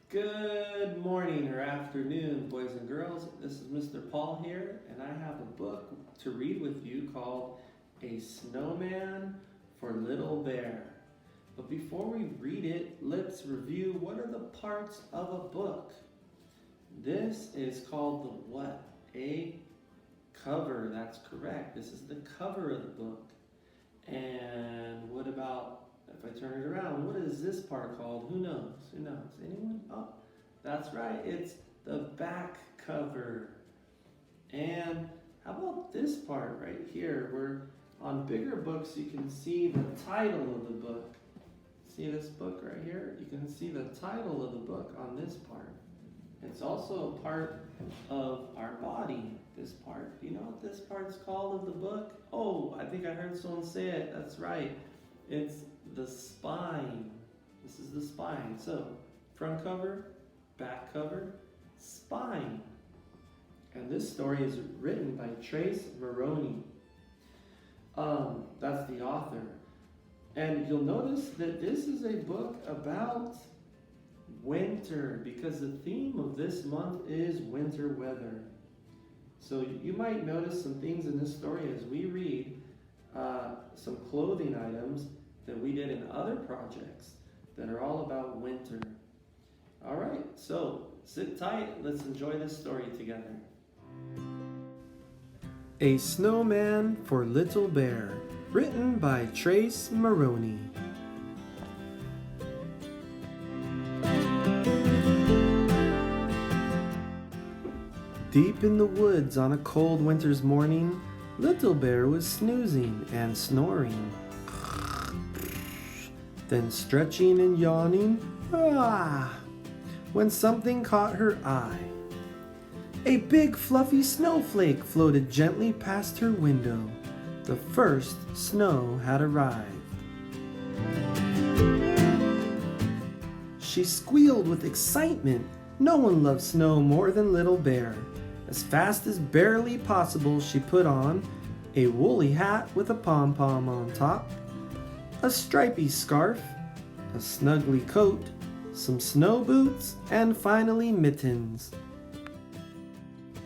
Good morning or afternoon, boys and girls. This is Mr. Paul here, and I have a book to read with you called A Snowman for Little Bear. But before we read it, let's review what are the parts of a book. This is called the what? A cover. That's correct. This is the cover of the book. And what about, if I turn it around, what is this part called? Who knows? Who knows? Anyone? Oh, that's right. It's the back cover. And how about this part right here? Where on bigger books you can see the title of the book. See this book right here? You can see the title of the book on this part. It's also a part of our body, this part. Do you know what this part's called of the book? Oh, I think I heard someone say it. That's right. It's the spine. This is the spine. So, front cover, back cover, spine. And this story is written by Trace Maroney. That's the author. And you'll notice that this is a book about winter, because the theme of this month is winter weather. So you might notice some things in this story as we read some clothing items that we did in other projects that are all about winter. All right, so sit tight. Let's enjoy this story together. A Snowman for Little Bear, written by Trace Maroney. Deep in the woods on a cold winter's morning, Little Bear was snoozing and snoring, then stretching and yawning, when something caught her eye. A big fluffy snowflake floated gently past her window. The first snow had arrived. She squealed with excitement. No one loved snow more than Little Bear. As fast as barely possible, she put on a woolly hat with a pom-pom on top, a stripy scarf, a snuggly coat, some snow boots, and finally mittens.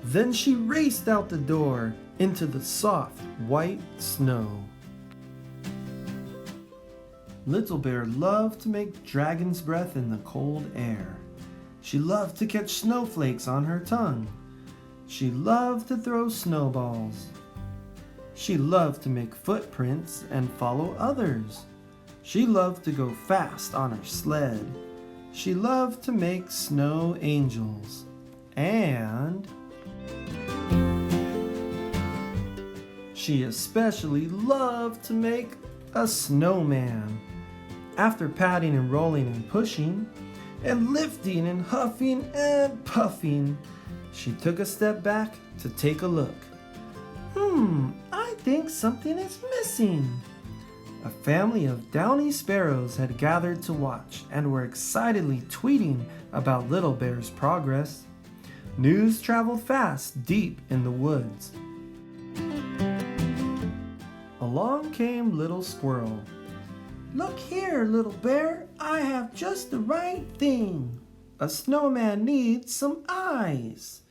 Then she raced out the door into the soft, white snow. Little Bear loved to make dragon's breath in the cold air. She loved to catch snowflakes on her tongue. She loved to throw snowballs. She loved to make footprints and follow others. She loved to go fast on her sled. She loved to make snow angels. And she especially loved to make a snowman. After patting and rolling and pushing, and lifting and huffing and puffing, she took a step back to take a look. I think something is missing. A family of downy sparrows had gathered to watch and were excitedly tweeting about Little Bear's progress. News traveled fast deep in the woods. Along came Little Squirrel. "Look here, Little Bear, I have just the right thing. A snowman needs some eyes."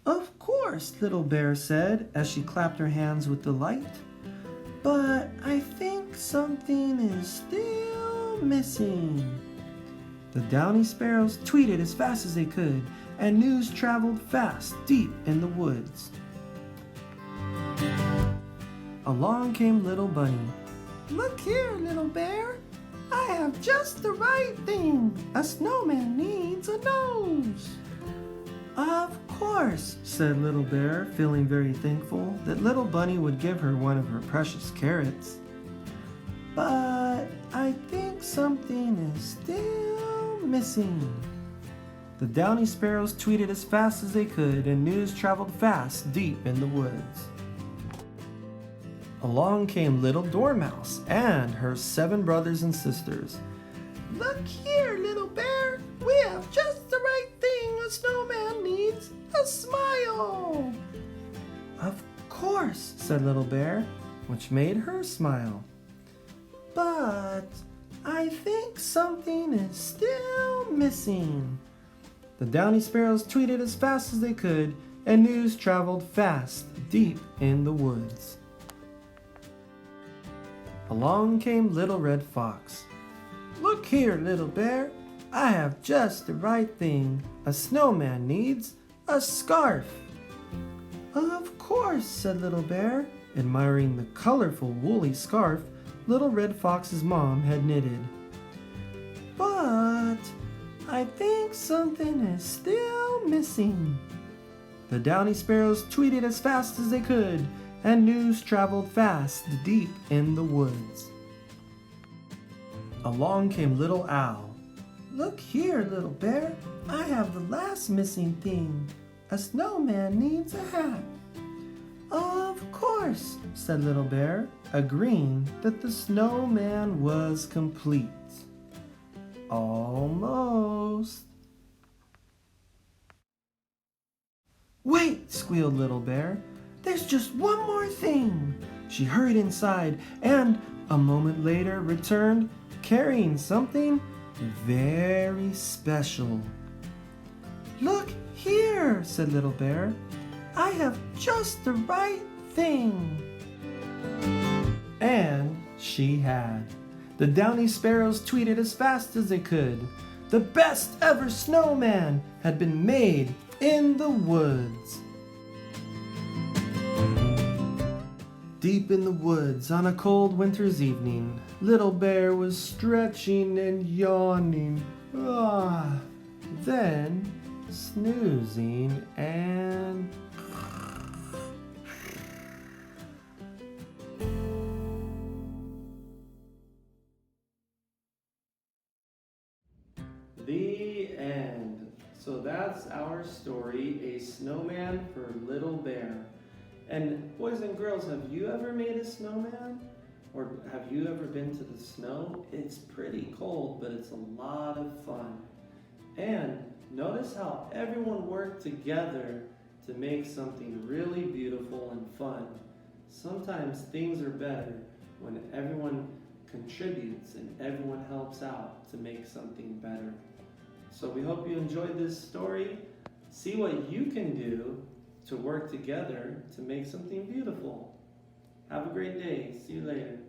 "Of course," Little Bear said as she clapped her hands with delight. "But I think something is still missing." The downy sparrows tweeted as fast as they could, and news traveled fast deep in the woods. Along came Little Bunny. "Look here, Little Bear, I have just the right thing. A snowman needs a nose." "Of course," said Little Bear, feeling very thankful that Little Bunny would give her one of her precious carrots. "But I think something is still missing." The downy sparrows tweeted as fast as they could, and news traveled fast deep in the woods. Along came Little Dormouse and her 7 brothers and sisters. "Look here, Little Bear, we have just the right thing. A snowman needs a smile." "Of course," said Little Bear, which made her smile. "But I think something is still missing. The downy sparrows tweeted as fast as they could, and news traveled fast deep in the woods. Along came Little Red Fox. "Look here, Little Bear, I have just the right thing a snowman needs, a scarf." "Of course," said Little Bear, admiring the colorful woolly scarf Little Red Fox's mom had knitted. "But I think something is still missing." The downy sparrows tweeted as fast as they could, and news traveled fast deep in the woods. Along came Little Owl. "Look here, Little Bear, I have the last missing thing. A snowman needs a hat." "Of course," said Little Bear, agreeing that the snowman was complete. Almost. "Wait," squealed Little Bear. "There's just one more thing." She hurried inside and, a moment later, returned carrying something very special. "Look here," said Little Bear. "I have just the right thing." And she had. The downy sparrows tweeted as fast as they could. The best ever snowman had been made in the woods. Deep in the woods on a cold winter's evening, Little Bear was stretching and yawning. Then snoozing and... The end. So that's our story, A Snowman for Little Bear. And boys and girls, have you ever made a snowman? Or have you ever been to the snow? It's pretty cold, but it's a lot of fun. And notice how everyone worked together to make something really beautiful and fun. Sometimes things are better when everyone contributes and everyone helps out to make something better. So we hope you enjoyed this story. See what you can do to work together to make something beautiful. Have a great day. See you later.